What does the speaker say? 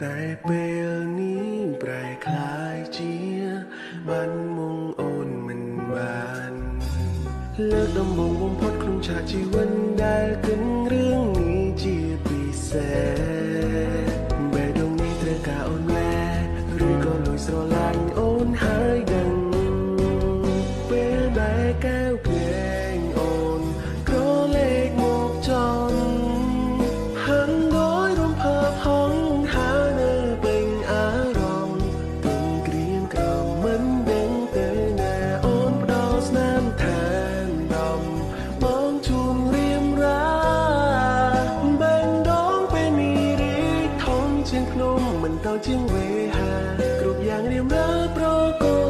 តែពេលនេះប្រែคล้ายជាបានមុងអូនមិនបានលើកដំបូងបំផុតក្នុងឆាកជីវិតដែលគិនរឿងនេះជាពិសេសបេះដូងនេះត្រូវការអូនម៉ែឬក៏លួចស្រឡាញ់អូនហើយដឹងពេលដែលកែវភ្នែកអូនក្រឡេកមកចន់ហាន់ដោយរំភើបហងហើនៅពេញអារម្មណ៍ពេញក្រៀមក្រំមិនដឹងទៅណាអូនផ្ដោតស្នាមឋានដំបងជួនរៀមរាបេះដូងពេលនេះរីកធំជាងភ្នំមិនទៅជាងវេហាគ្រប់យ៉ាងរៀមរើប្រកប